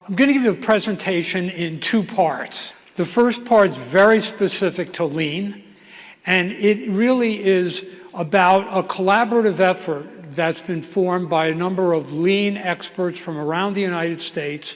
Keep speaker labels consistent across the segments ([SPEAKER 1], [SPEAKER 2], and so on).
[SPEAKER 1] I'm going to give you a presentation in two parts. The first part is very specific to Lean, and it really is about a collaborative effort that's been formed by a number of Lean experts from around the United States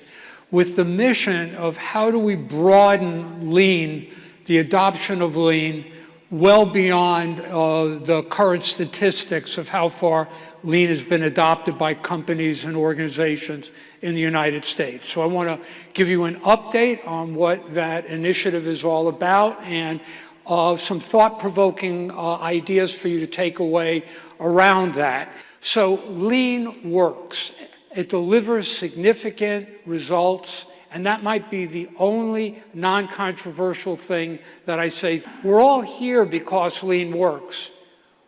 [SPEAKER 1] with the mission of how do we broaden Lean, the adoption of Lean, well beyond the current statistics of how far Lean has been adopted by companies and organizations in the United States. So I want to give you an update on what that initiative is all about and some thought-provoking ideas for you to take away around that. So Lean works. It delivers significant results, and that might be the only non-controversial thing that I say. We're all here because Lean works,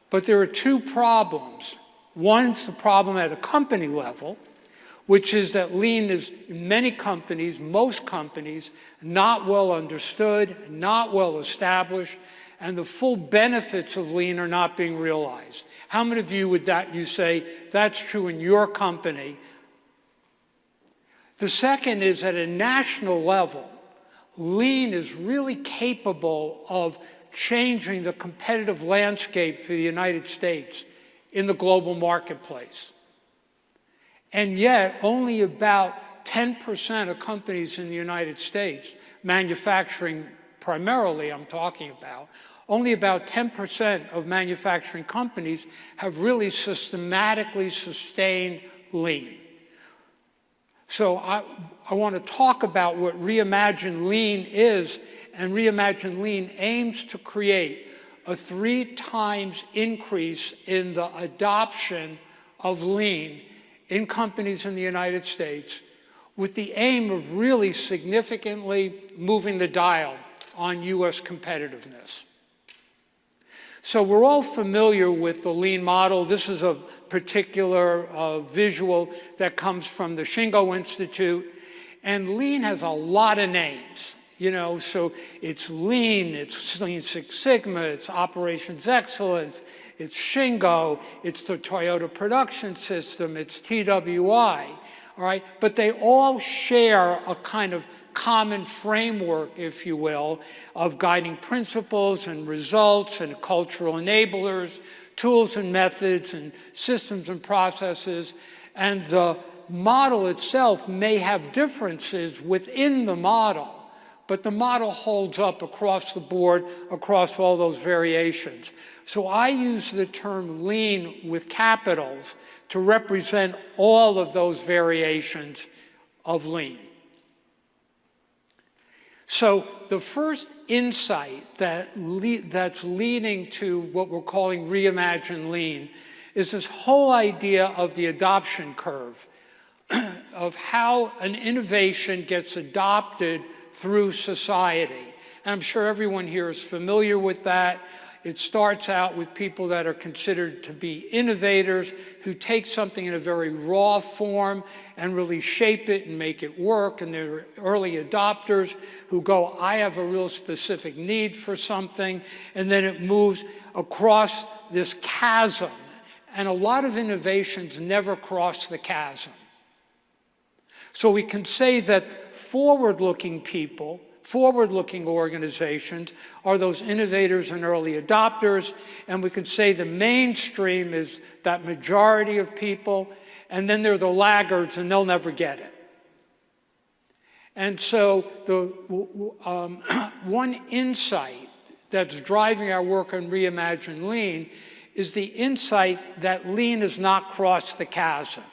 [SPEAKER 1] but there are two problems. One's the problem at a company level, which is that Lean is, in many companies, most companies, not well understood, not well established, and the full benefits of Lean are not being realized. How many of you would you say that's true in your company? The second is at a national level, Lean is really capable of changing the competitive landscape for the United States in the global marketplace. And yet, only about 10% of companies in the United States, manufacturing primarily I'm talking about, only about 10% of manufacturing companies have really systematically sustained Lean. So I want to talk about what Reimagine Lean is, and Reimagine Lean aims to create a 3 times increase in the adoption of Lean in companies in the United States with the aim of really significantly moving the dial on U.S. competitiveness. So we're all familiar with the Lean model. This is a particular visual that comes from the Shingo Institute. And Lean has a lot of names, so it's Lean, it's Lean Six Sigma, it's Operations Excellence, it's Shingo, it's the Toyota Production System, it's TWI, all right? But they all share a kind of common framework, if you will, of guiding principles and results and cultural enablers, tools and methods and systems and processes. And the model itself may have differences within the model, but the model holds up across the board, across all those variations. So I use the term Lean with capitals to represent all of those variations of Lean. So the first insight that's leading to what we're calling Reimagine Lean is this whole idea of the adoption curve, of how an innovation gets adopted through society. And I'm sure everyone here is familiar with that. It starts out with people that are considered to be innovators who take something in a very raw form and really shape it and make it work. And there are early adopters who go, I have a real specific need for something. And then it moves across this chasm. And a lot of innovations never cross the chasm. So we can say that forward-looking people, forward-looking organizations are those innovators and early adopters, and we could say the mainstream is that majority of people, and then there are the laggards, and they'll never get it. And so the one insight that's driving our work on Reimagine Lean is the insight that Lean has not crossed the chasm.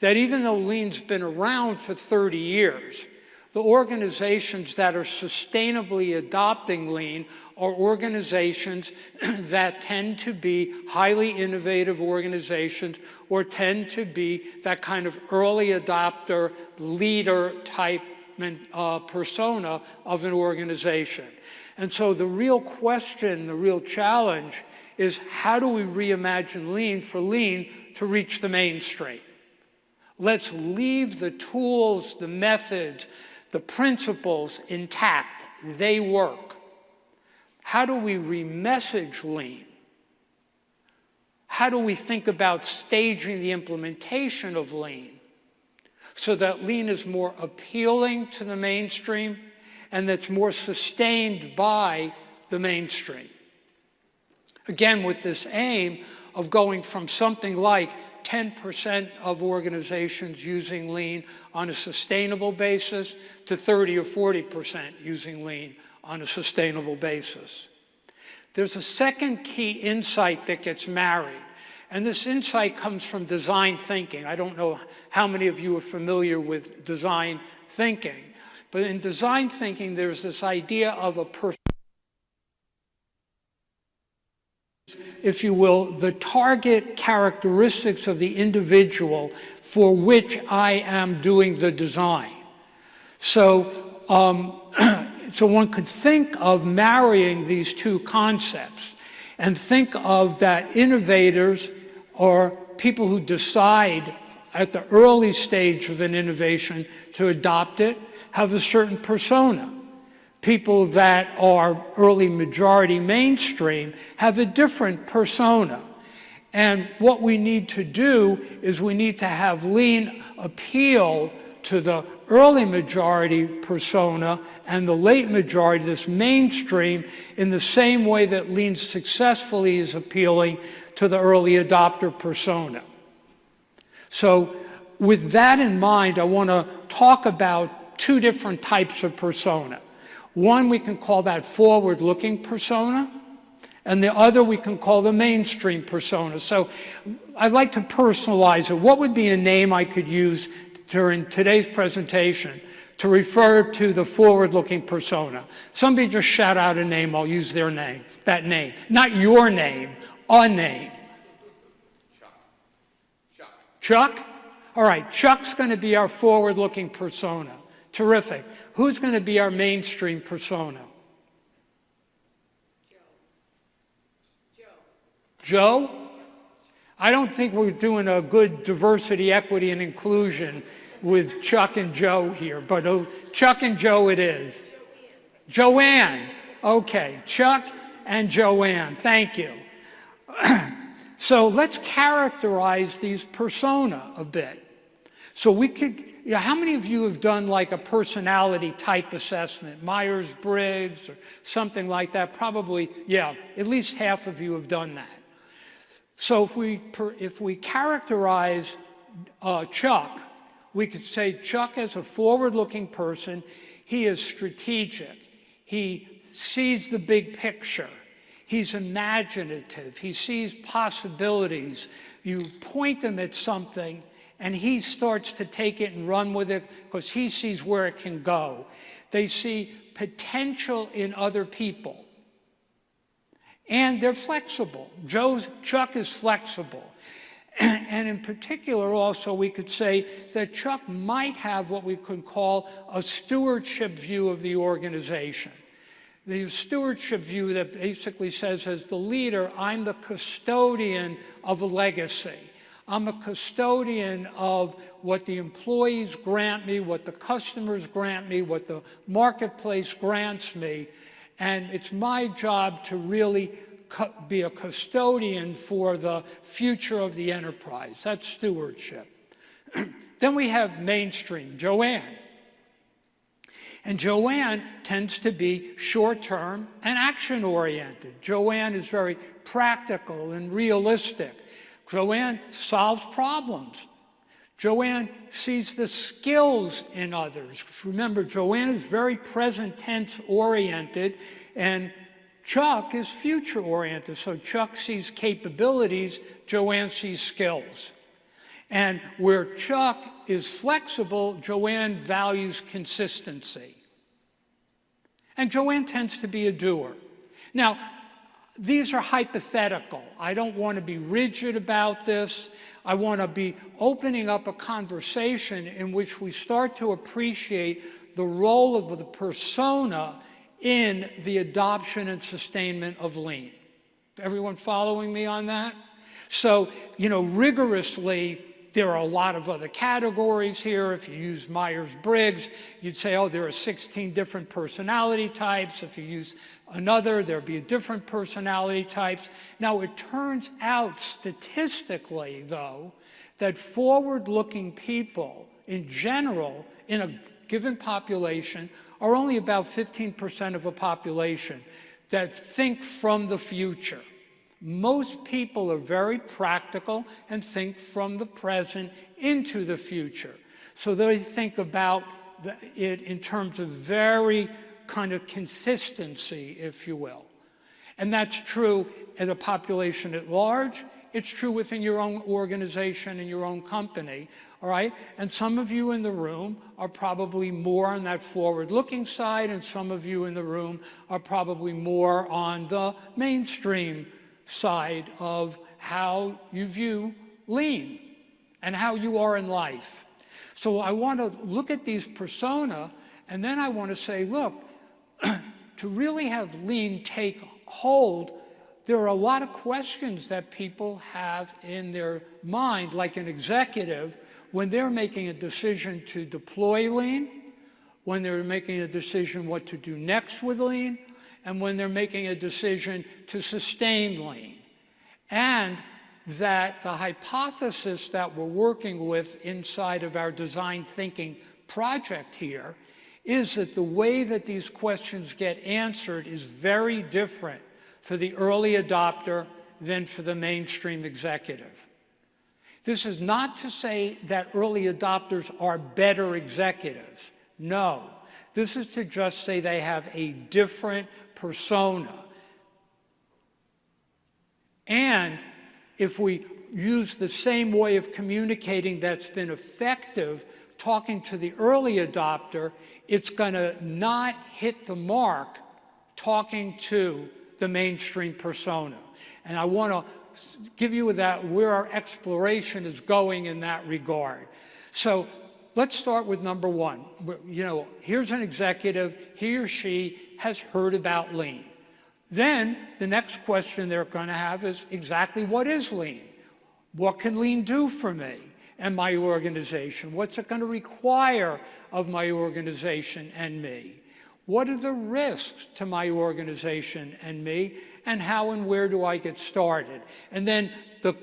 [SPEAKER 1] That even though Lean's been around for 30 years, the organizations that are sustainably adopting Lean are organizations that tend to be highly innovative organizations or tend to be that kind of early adopter, leader type persona of an organization. And so the real question, the real challenge is how do we reimagine Lean for Lean to reach the mainstream? Let's leave the tools, the methods, the principles intact. They work. How do we remessage Lean? How do we think about staging the implementation of Lean so that lean is more appealing to the mainstream and that's more sustained by the mainstream. Again, with this aim of going from something like 10% of organizations using lean on a sustainable basis to 30 or 40% using lean on a sustainable basis. There's a second key insight that gets married, and this insight comes from design thinking. I don't know how many of you are familiar with design thinking, but in design thinking, there's this idea of a person, if you will, the target characteristics of the individual for which I am doing the design. So, so one could think of marrying these two concepts and think of that innovators or people who decide at the early stage of an innovation to adopt it have a certain persona. People that are early majority mainstream have a different persona. And what we need to do is we need to have lean appeal to the early majority persona and the late majority, this mainstream, in the same way that lean successfully is appealing to the early adopter persona. So with that in mind, I want to talk about two different types of persona. One, we can call that forward-looking persona, and the other we can call the mainstream persona. So I'd like to personalize it. What would be a name I could use during today's presentation to refer to the forward-looking persona? Somebody just shout out a name, I'll use their name, that name. Not your name, a name. Chuck? All right, Chuck's going to be our forward-looking persona. Terrific. Who's going to be our mainstream persona? Joe? I don't think we're doing a good diversity, equity, and inclusion with Chuck and Joe here, but Chuck and Joe it is. Joanne. Okay, Chuck and Joanne. Thank you. So let's characterize these persona a bit. So we could, how many of you have done like a personality type assessment, Myers-Briggs or something like that? Probably, yeah, at least half of you have done that. So if we characterize Chuck, we could say Chuck is a forward-looking person. He is strategic. He sees the big picture. He's imaginative. He sees possibilities. You point him at something, and he starts to take it and run with it because he sees where it can go. They see potential in other people. And they're flexible. Chuck is flexible. And in particular also we could say that Chuck might have what we could call a stewardship view of the organization. The stewardship view that basically says, as the leader, I'm the custodian of a legacy. I'm a custodian of what the employees grant me, what the customers grant me, what the marketplace grants me. And it's my job to really be a custodian for the future of the enterprise. That's stewardship. Then we have mainstream, Joanne. And Joanne tends to be short-term and action-oriented. Joanne is very practical and realistic. Joanne solves problems. Joanne sees the skills in others. Remember, Joanne is very present tense oriented, and Chuck is future oriented. So Chuck sees capabilities, Joanne sees skills. And where Chuck is flexible, Joanne values consistency. And Joanne tends to be a doer. Now, these are hypothetical. I don't want to be rigid about this. I want to be opening up a conversation in which we start to appreciate the role of the persona in the adoption and sustainment of lean. Everyone following me on that? So, rigorously, there are a lot of other categories here. If you use Myers-Briggs, you'd say, oh, there are 16 different personality types. If you use another, there'd be a different personality types. Now, it turns out statistically, though, that forward-looking people in general, in a given population, are only about 15% of a population that think from the future. Most people are very practical and think from the present into the future. So they think about it in terms of very kind of consistency, if you will. And that's true in a population at large. It's true within your own organization and your own company, all right? And some of you in the room are probably more on that forward-looking side, and some of you in the room are probably more on the mainstream side of how you view lean and how you are in life. So I want to look at these persona, and then I want to say, look, to really have lean take hold, there are a lot of questions that people have in their mind, like an executive, when they're making a decision to deploy lean, when they're making a decision what to do next with lean, and when they're making a decision to sustain lean. And that the hypothesis that we're working with inside of our design thinking project here is that the way that these questions get answered is very different for the early adopter than for the mainstream executive. This is not to say that early adopters are better executives. No. This is to just say they have a different persona. And if we use the same way of communicating that's been effective talking to the early adopter, it's going to not hit the mark talking to the mainstream persona. And I want to give you that where our exploration is going in that regard. So let's start with number one. You know, here's an executive, he or she has heard about lean. Then the next question they're going to have is exactly what is lean? What can lean do for me and my organization? What's it going to require of my organization and me? What are the risks to my organization and me? And how and where do I get started? And then the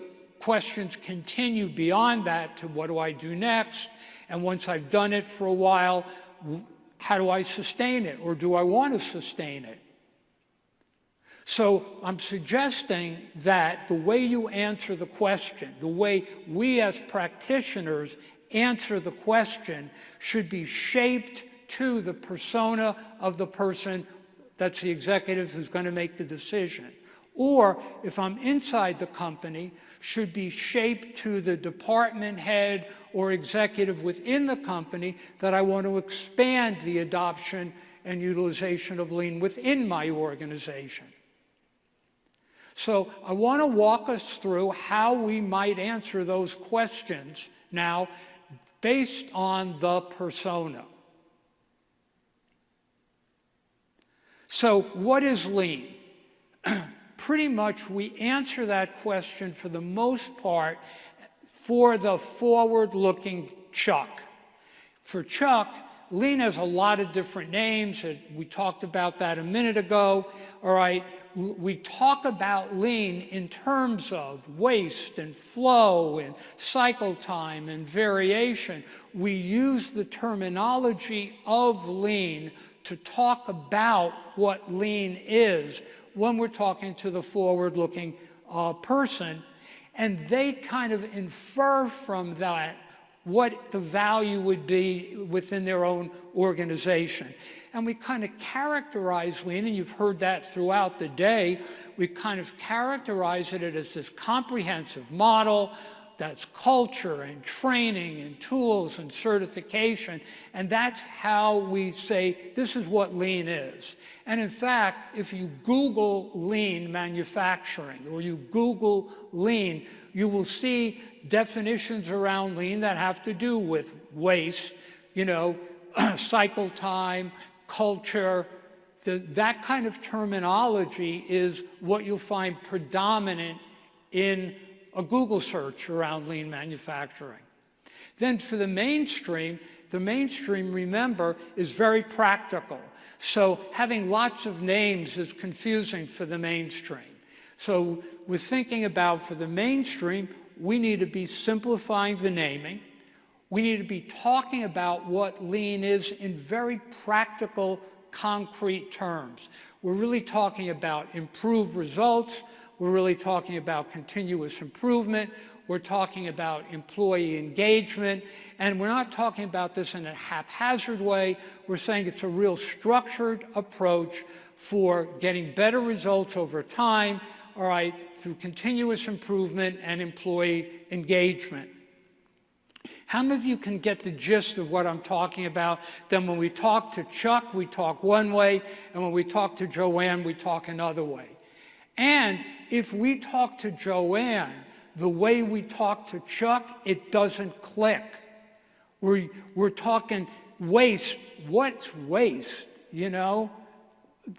[SPEAKER 1] questions continue beyond that to what do I do next? And once I've done it for a while, how do I sustain it? Or do I want to sustain it? So I'm suggesting that the way you answer the question, the way we as practitioners answer the question should be shaped to the persona of the person that's the executive who's going to make the decision. Or if I'm inside the company, should be shaped to the department head or executive within the company that I want to expand the adoption and utilization of lean within my organization. So I want to walk us through how we might answer those questions now based on the persona. So what is lean? Pretty much we answer that question for the most part for the forward-looking Chuck. For Chuck, lean has a lot of different names. We talked about that a minute ago. All right, we talk about lean in terms of waste and flow and cycle time and variation. We use the terminology of lean to talk about what lean is when we're talking to the forward-looking person, and they kind of infer from that what the value would be within their own organization. And we kind of characterize lean, and you've heard that throughout the day, we kind of characterize it as this comprehensive model that's culture and training and tools and certification, and that's how we say this is what lean is. And in fact, if you Google lean manufacturing or you Google lean, you will see definitions around lean that have to do with waste, you know, cycle time, culture. That kind of terminology is what you'll find predominant in a Google search around lean manufacturing. Then for the mainstream, remember, is very practical. So having lots of names is confusing for the mainstream. So we're thinking about, for the mainstream, we need to be simplifying the naming. We need to be talking about what lean is in very practical, concrete terms. We're really talking about improved results. We're really talking about continuous improvement. We're talking about employee engagement. And we're not talking about this in a haphazard way. We're saying it's a real structured approach for getting better results over time, all right, through continuous improvement and employee engagement. How many of you can get the gist of what I'm talking about? Then when we talk to Chuck, we talk one way, and when we talk to Joanne, we talk another way. And if we talk to Joanne the way we talk to Chuck, it doesn't click. We're talking waste. What's waste, you know?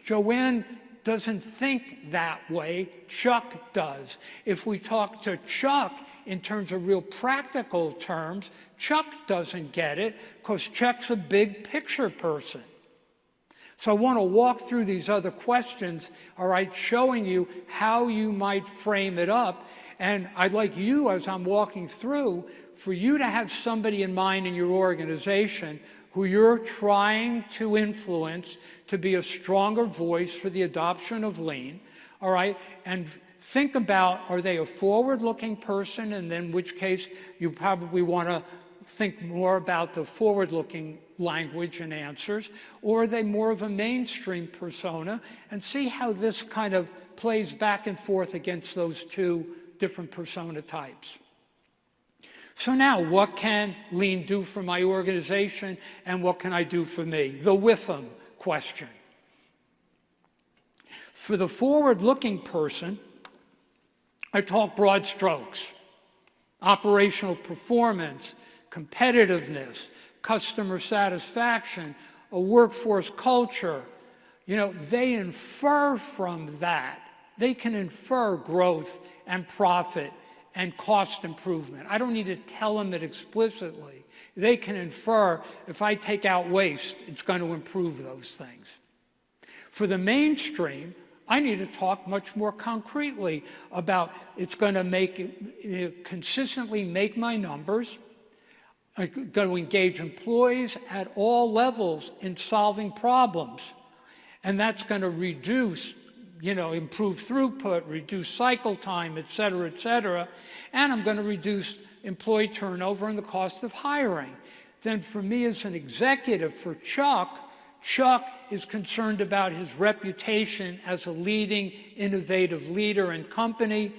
[SPEAKER 1] Joanne doesn't think that way. Chuck does. If we talk to Chuck in terms of real practical terms, Chuck doesn't get it because Chuck's a big picture person. So I want to walk through these other questions, all right, showing you how you might frame it up. And I'd like you, as I'm walking through, for you to have somebody in mind in your organization who you're trying to influence to be a stronger voice for the adoption of lean, all right? And think about, are they a forward-looking person? And then in which case you probably want to think more about the forward-looking language and answers, or are they more of a mainstream persona? And see how this kind of plays back and forth against those two different persona types. So now, what can lean do for my organization, and what can I do for me? The WIFM question. For the forward-looking person, I talk broad strokes: operational performance, competitiveness, customer satisfaction, a workforce culture. You know, they infer from that. They can infer growth and profit and cost improvement. I don't need to tell them it explicitly. They can infer, if I take out waste, it's going to improve those things. For the mainstream, I need to talk much more concretely about it's going to make it, consistently make my numbers. I'm going to engage employees at all levels in solving problems. And that's going to reduce, you know, improve throughput, reduce cycle time, et cetera, and I'm going to reduce employee turnover and the cost of hiring. Then for me as an executive, for Chuck is concerned about his reputation as a leading, innovative leader and company.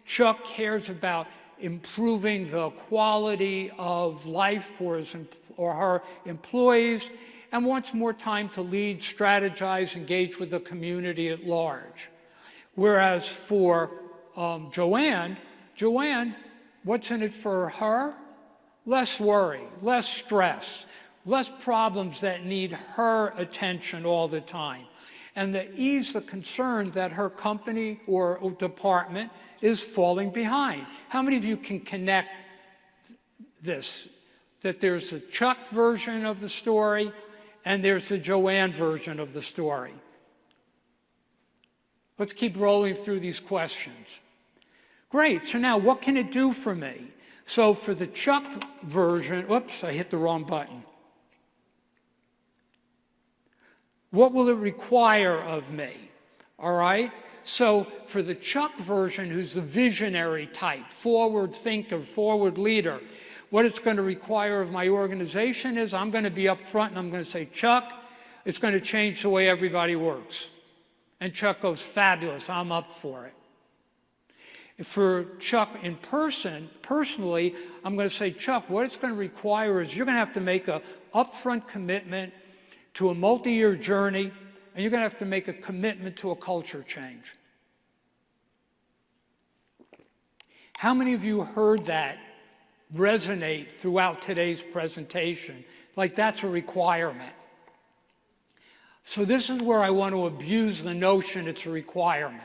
[SPEAKER 1] Chuck cares about improving the quality of life for his or her employees, and wants more time to lead, strategize, engage with the community at large. Whereas for Joanne, what's in it for her? Less worry, less stress, less problems that need her attention all the time, and to ease the concern that her company or department is falling behind. How many of you can connect this, that there's a Chuck version of the story and there's the Joanne version of the story? Let's keep rolling through these questions. Great, so now what can it do for me? So for the Chuck version, whoops, I hit the wrong button. What will it require of me? All right, so for the Chuck version, who's the visionary type, forward thinker, forward leader, what it's going to require of my organization is I'm going to be up front and I'm going to say, Chuck, it's going to change the way everybody works. And Chuck goes, fabulous, I'm up for it. For Chuck in person, personally, I'm going to say, Chuck, what it's going to require is you're going to have to make an upfront commitment to a multi-year journey, and you're going to have to make a commitment to a culture change. How many of you heard that resonate throughout today's presentation? Like that's a requirement. So this is where I want to abuse the notion it's a requirement.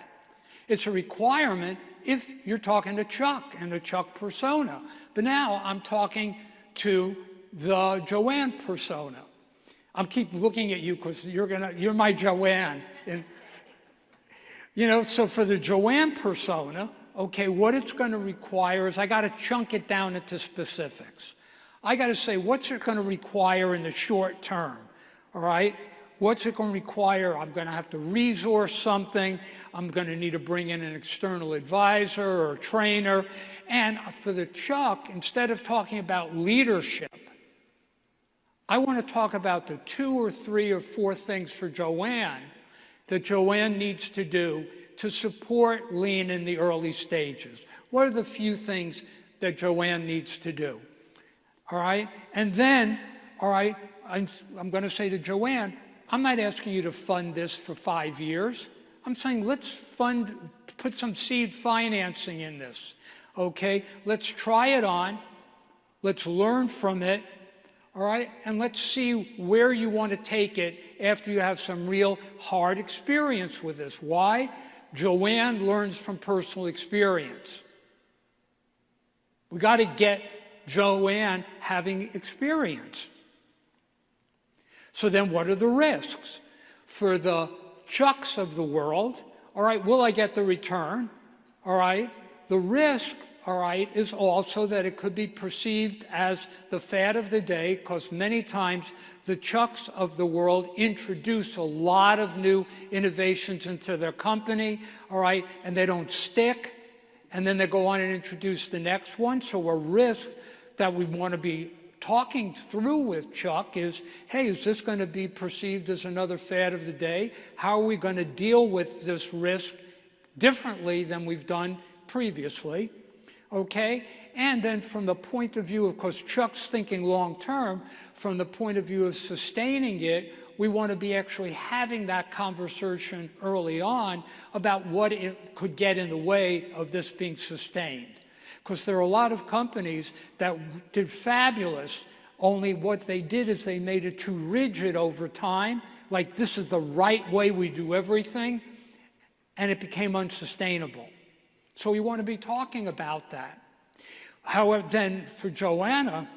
[SPEAKER 1] It's a requirement if you're talking to Chuck and the Chuck persona. But now I'm talking to the Joanne persona. I'm keep looking at you because you're my Joanne. And, you know, so for the Joanne persona, okay, what it's going to require is I got to chunk it down into specifics. I got to say, what's it going to require in the short term? All right? What's it going to require? I'm going to have to resource something. I'm going to need to bring in an external advisor or a trainer. And for the Chuck, instead of talking about leadership, I want to talk about the 2 or 3 or 4 things for Joanne that Joanne needs to do to support Lean in the early stages. What are the few things that Joanne needs to do? All right? And then, all right, I'm going to say to Joanne, I'm not asking you to fund this for 5 years. I'm saying let's put some seed financing in this, okay? Let's try it on. Let's learn from it, all right? And let's see where you want to take it after you have some real hard experience with this. Why? Joanne learns from personal experience. We got to get Joanne having experience. So then what are the risks? For the Chucks of the world, all right, will I get the return? All right, the risk, all right, is also that it could be perceived as the fad of the day, because many times the Chucks of the world introduce a lot of new innovations into their company, all right, and they don't stick, and then they go on and introduce the next one. So a risk that we want to be talking through with Chuck is, hey, is this going to be perceived as another fad of the day? How are we going to deal with this risk differently than we've done previously? Okay? And then from the point of view, of course, Chuck's thinking long term, from the point of view of sustaining it, we want to be actually having that conversation early on about what it could get in the way of this being sustained. Because there are a lot of companies that did fabulous, only what they did is they made it too rigid over time, like this is the right way we do everything, and it became unsustainable. So we want to be talking about that. However, then for Joanna,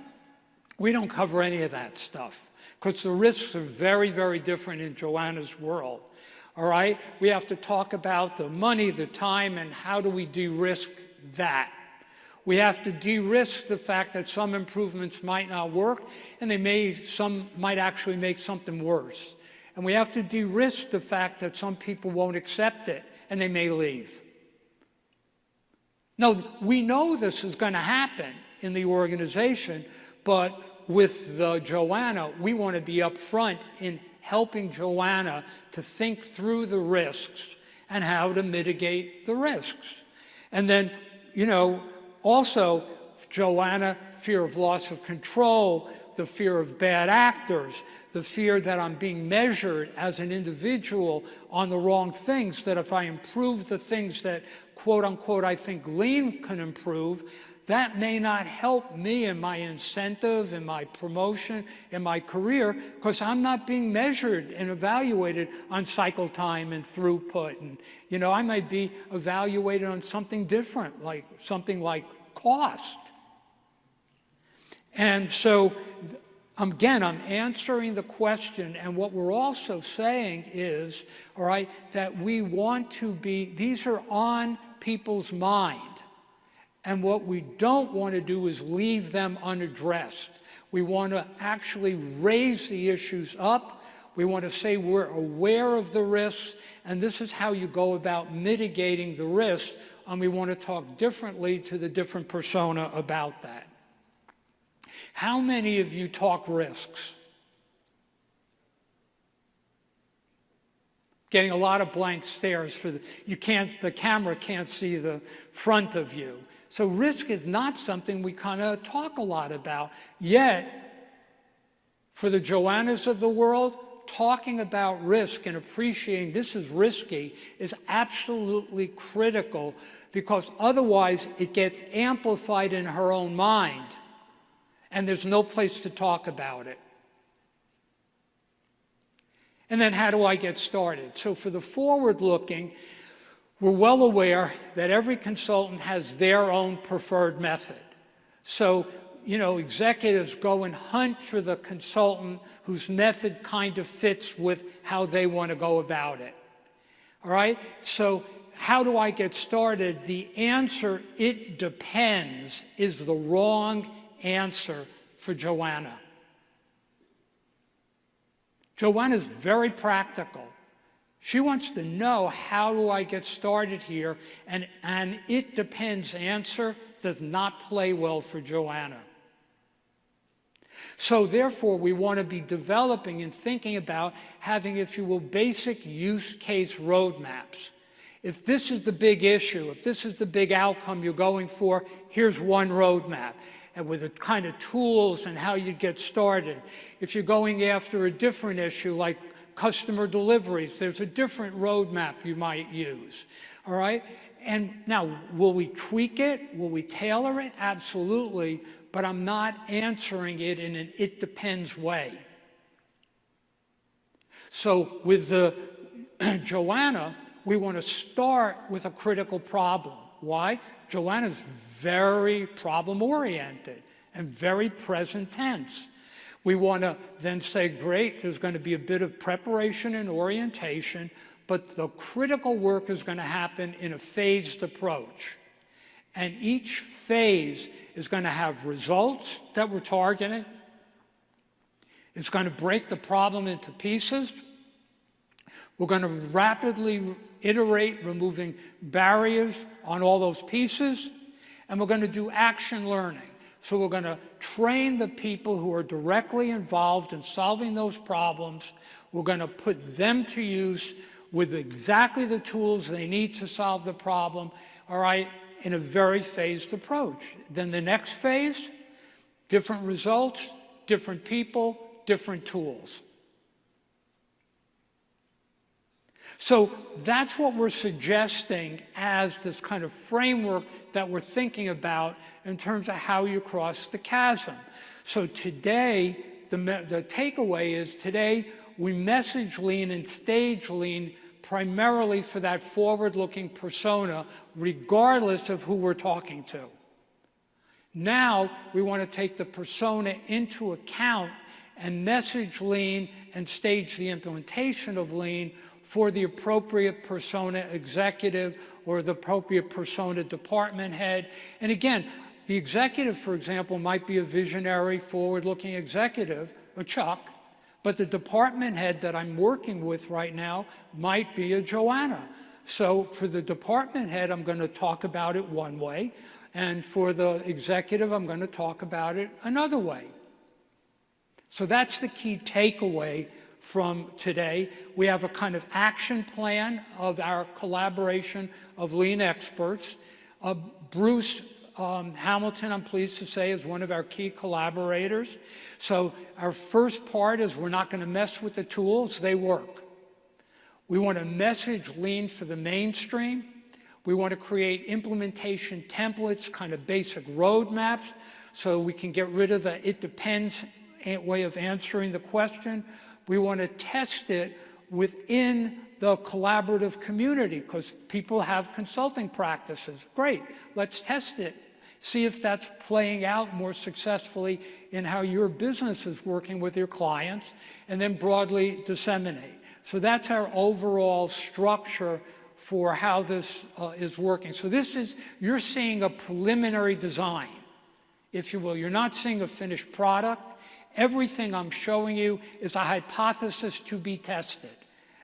[SPEAKER 1] we don't cover any of that stuff, because the risks are very, very different in Joanna's world. All right? We have to talk about the money, the time, and how do we de-risk that. We have to de-risk the fact that some improvements might not work, and some might actually make something worse. And we have to de-risk the fact that some people won't accept it, and they may leave. Now, we know this is going to happen in the organization, but with Joanna, we want to be upfront in helping Joanna to think through the risks and how to mitigate the risks. And then, also, Joanna, fear of loss of control, the fear of bad actors, the fear that I'm being measured as an individual on the wrong things, that if I improve the things that, quote unquote, I think Lean can improve, that may not help me in my incentive, in my promotion, in my career, because I'm not being measured and evaluated on cycle time and throughput. And, I might be evaluated on something different, like something like cost. And so, again, I'm answering the question, and what we're also saying is, all right, that we want to be, these are on people's mind. And what we don't want to do is leave them unaddressed. We want to actually raise the issues up. We want to say we're aware of the risks, and this is how you go about mitigating the risks, and we want to talk differently to the different persona about that. How many of you talk risks? Getting a lot of blank stares the camera can't see the front of you. So risk is not something we kind of talk a lot about. Yet, for the Joannas of the world, talking about risk and appreciating this is risky is absolutely critical, because otherwise it gets amplified in her own mind, and there's no place to talk about it. And then how do I get started? So for the forward-looking, we're well aware that every consultant has their own preferred method. So, executives go and hunt for the consultant whose method kind of fits with how they want to go about it. All right? So, how do I get started? The answer, it depends, is the wrong answer for Joanna. Joanna's very practical. She wants to know, how do I get started here? And it depends answer does not play well for Joanna. So therefore, we want to be developing and thinking about having, if you will, basic use case roadmaps. If this is the big issue, if this is the big outcome you're going for, here's one roadmap, and with the kind of tools and how you get started. If you're going after a different issue like customer deliveries, there's a different roadmap you might use, all right? And now, will we tweak it? Will we tailor it? Absolutely, but I'm not answering it in an it depends way. So with the Joanna, we want to start with a critical problem. Why? Joanna's very problem-oriented and very present tense. We want to then say, great, there's going to be a bit of preparation and orientation, but the critical work is going to happen in a phased approach. And each phase is going to have results that we're targeting. It's going to break the problem into pieces. We're going to rapidly iterate, removing barriers on all those pieces. And we're going to do action learning. So we're going to train the people who are directly involved in solving those problems. We're going to put them to use with exactly the tools they need to solve the problem, all right, in a very phased approach. Then the next phase, different results, different people, different tools. So that's what we're suggesting as this kind of framework that we're thinking about in terms of how you cross the chasm. So today, the takeaway is today we message lean and stage lean primarily for that forward-looking persona, regardless of who we're talking to. Now, we want to take the persona into account and message lean and stage the implementation of lean for the appropriate persona executive or the appropriate persona department head. And again, the executive, for example, might be a visionary, forward-looking executive, a Chuck, but the department head that I'm working with right now might be a Joanna. So for the department head, I'm going to talk about it one way, and for the executive, I'm going to talk about it another way. So that's the key takeaway from today. We have a kind of action plan of our collaboration of lean experts. Bruce Hamilton, I'm pleased to say, is one of our key collaborators. So our first part is we're not going to mess with the tools, they work. We want to message lean for the mainstream. We want to create implementation templates, kind of basic roadmaps, so we can get rid of the it depends way of answering the question. We want to test it within the collaborative community because people have consulting practices. Great, let's test it. See if that's playing out more successfully in how your business is working with your clients, and then broadly disseminate. So that's our overall structure for how this is working. So this is, you're seeing a preliminary design, if you will. You're not seeing a finished product. Everything I'm showing you is a hypothesis to be tested.